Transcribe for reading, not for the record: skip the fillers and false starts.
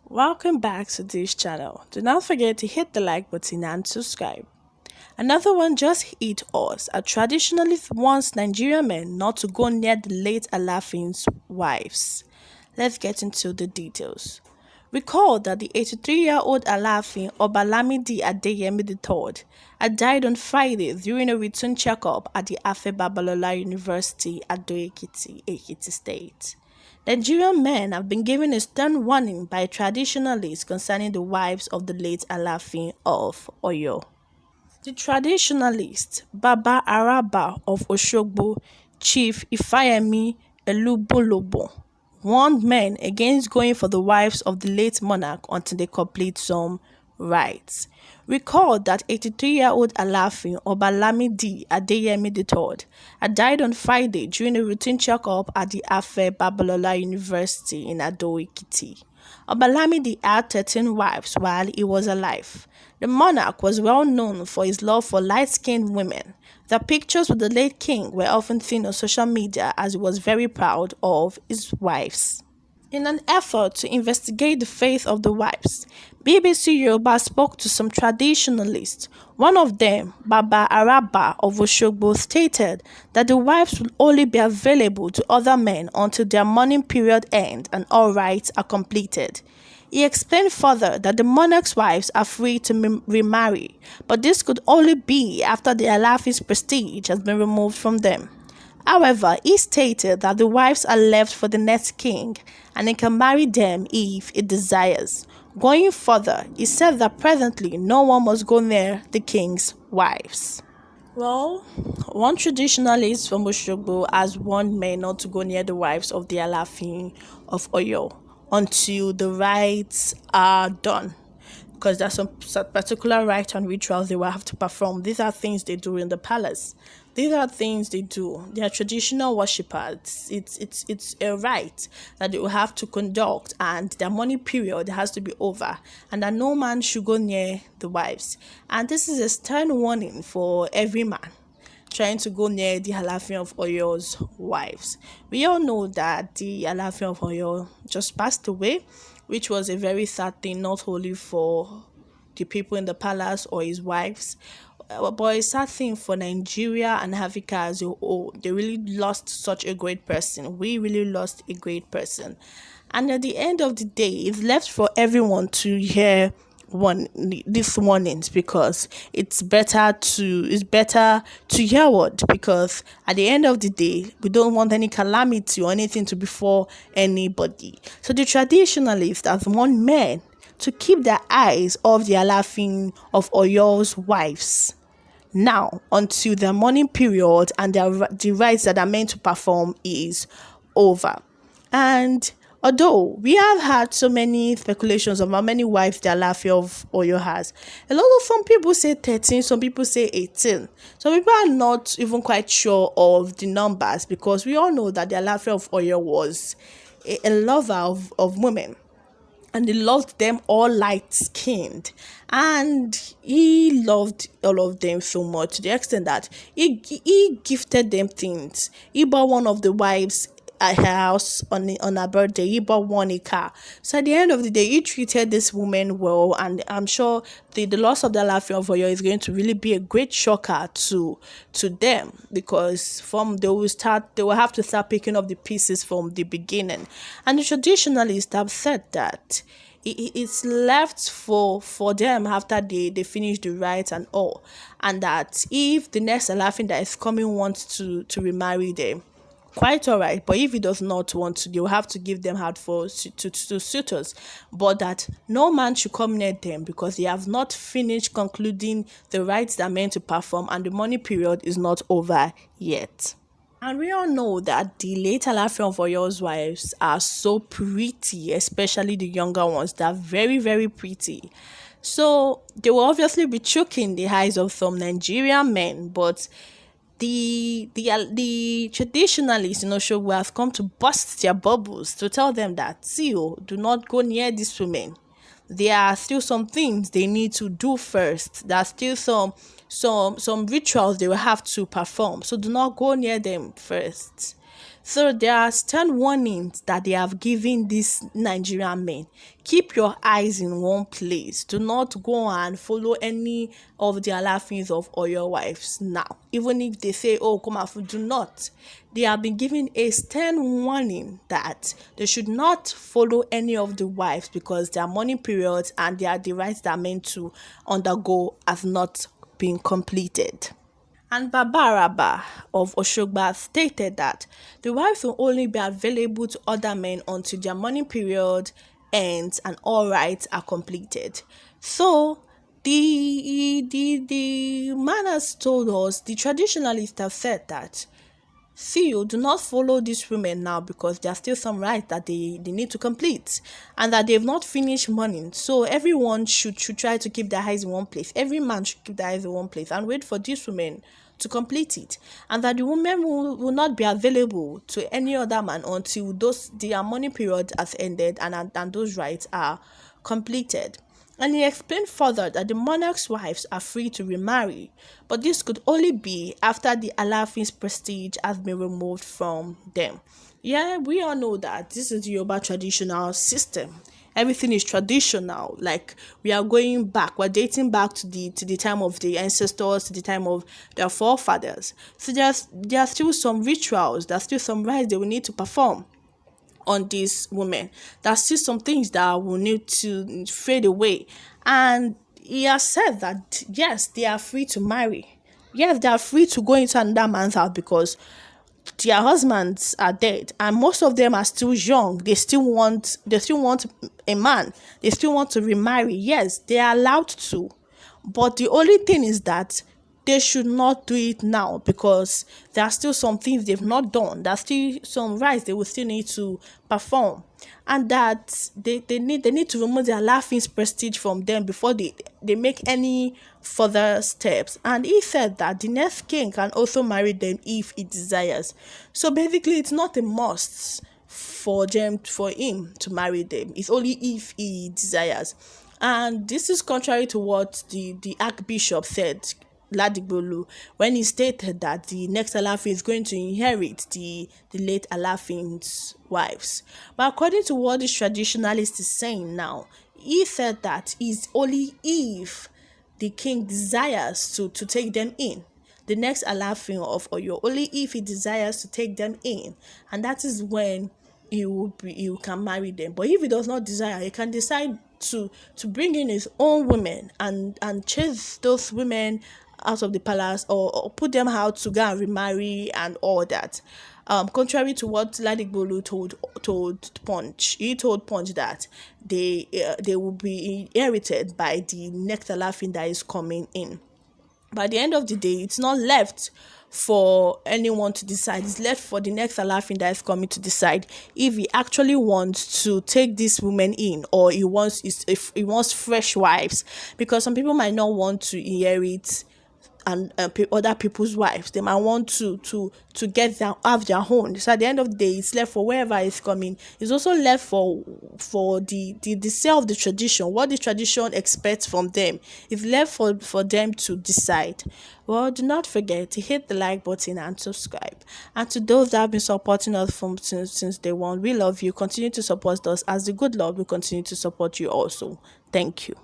Welcome back to this channel. Do not forget to hit the like button and subscribe. Another one just hit us. A traditionalist wants Nigerian men not to go near the late Alaafin'S wives. Let's get into the details. Recall that the 83-year-old Alaafin Obalamidi Adeyemi III had died on Friday during a routine checkup at the Afe Babalola University at Ekiti, Ekiti State. Nigerian men have been given a stern warning by traditionalists concerning the wives of the late Alaafin of Oyo. The traditionalist Baba Araba of Oshogbo, Chief Ifayemi Elubolobo, warned men against going for the wives of the late monarch until they complete some rites. Recall that 83-year-old Alaafin Obalamidi Adeyemi III had died on Friday during a routine checkup at the Afe Babalola University in Ado-Ekiti. Obalamidi had 13 wives while he was alive. The monarch was well known for his love for light-skinned women. The pictures with the late king were often seen on social media as he was very proud of his wives. In an effort to investigate the fate of the wives, BBC Yoruba spoke to some traditionalists. One of them, Baba Araba of Oshogbo, stated that the wives will only be available to other men until their mourning period ends and all rites are completed. He explained further that the monarch's wives are free to remarry, but this could only be after the Alaafin's prestige has been removed from them. However, he stated that the wives are left for the next king and he can marry them if he desires. Going further, he said that presently no one must go near the king's wives. Well, one traditionalist from Oshogbo has warned men not to go near the wives of the Alaafin of Oyo until the rites are done, because there's some particular rites and rituals they will have to perform. These are things they do in the palace. These are things they do. They are traditional worshippers. It's a rite that they will have to conduct, and their mourning period has to be over, and that no man should go near the wives. And this is a stern warning for every man trying to go near the Alaafin of Oyo's wives. We all know that the Alaafin of Oyo just passed away, which was a very sad thing, not only for the people in the palace or his wives, but a sad thing for Nigeria and Africa as a whole. They really lost such a great person. We really lost a great person. And at the end of the day, it's left for everyone to hear these warnings, because it's better to hear what, because at the end of the day we don't want any calamity or anything to befall anybody. So the traditionalists have warned men to keep their eyes off the Alaafin of Oyo's wives now until their mourning period and the rites that are meant to perform is over. And although we have had so many speculations of how many wives the Alaafin of Oyo has, some people say 13, some people say 18. Some people are not even quite sure of the numbers, because we all know that the Alaafin of Oyo was a lover of women. And he loved them all light-skinned. And he loved all of them so much, to the extent that he gifted them things. He bought one of the wives a house on her birthday. He bought one a car. So at the end of the day, he treated this woman well, and I'm sure the loss of the Alaafin of Oyo is going to really be a great shocker to them, because they will have to start picking up the pieces from the beginning. And the traditionalists have said that it's left for them after they finish the rites and all, and that if the next Alaafin that is coming wants to remarry them, quite all right, but if he does not want to, they'll have to give them out to suitors, but that no man should come near them because they have not finished concluding the rites they're meant to perform, and the mourning period is not over yet. And we all know that the late Alaafin of Oyo's wives are so pretty, especially the younger ones. They're very, very pretty. So they will obviously be choking the eyes of some Nigerian men, but the traditionalists in Oshogbo have come to burst their bubbles to tell them that, see, do not go near these women. There are still some things they need to do first. There are still some rituals they will have to perform. So do not go near them first. So there are stern warnings that they have given these Nigerian men. Keep your eyes in one place. Do not go and follow any of the Alaafin'S of or your wives now. Even if they say, oh, come out, do not. They have been given a stern warning that they should not follow any of the wives because their mourning periods and the rites they are meant to undergo have not been completed. And Babaraba of Oshogba stated that the wives will only be available to other men until their mourning period ends and all rites are completed. So the man has told us, the traditionalists have said that, see, you do not follow these women now because there are still some rites that they need to complete and that they've not finished mourning. So everyone should try to keep their eyes in one place. Every man should keep their eyes in one place and wait for these women to complete it. And that the women will not be available to any other man until their mourning period has ended and those rites are completed. And he explained further that the monarch's wives are free to remarry, but this could only be after the Alaafin's prestige has been removed from them. Yeah, we all know that this is the Yoruba traditional system. Everything is traditional. Like we are going back, we're dating back to the time of the ancestors, to the time of their forefathers. So there are still some rituals, there's still some rites they will need to perform on these women. There's still some things that will need to fade away. And he has said that yes, they are free to marry. Yes, they are free to go into another man's house because their husbands are dead and most of them are still young. They still want a man. They still want to remarry. Yes, they are allowed to. But the only thing is that they should not do it now because there are still some things they've not done. There's still some rights they will still need to perform. And that they need to remove their laughing's prestige from them before they make any further steps. And he said that the next king can also marry them if he desires. So basically it's not a must for him to marry them. It's only if he desires. And this is contrary to what the Archbishop said, Ladigbolu, when he stated that the next Alaafin is going to inherit the late Alaafin's wives. But according to what this traditionalist is saying now, he said that it's only if the king desires to take them in. The next Alaafin of Oyo, only if he desires to take them in. And that is when you can marry them. But if he does not desire, he can decide to bring in his own women and chase those women out of the palace, or put them out to go and remarry and all that. Contrary to what Ladigbolu told Punch, he told Punch that they will be inherited by the next Alaafin that is coming in. By the end of the day, it's not left for anyone to decide. It's left for the next Alaafin that is coming to decide if he actually wants to take this woman in, or if he wants fresh wives, because some people might not want to inherit and other people's wives. They might want to get their have their own. So at the end of the day, it's left for wherever is coming. It's also left for the sale of the tradition. What the tradition expects from them is left for them to decide. Well, do not forget to hit the like button and subscribe. And to those that have been supporting us from since day one, we love you. Continue to support us, as the good Lord will continue to support you also. Thank you.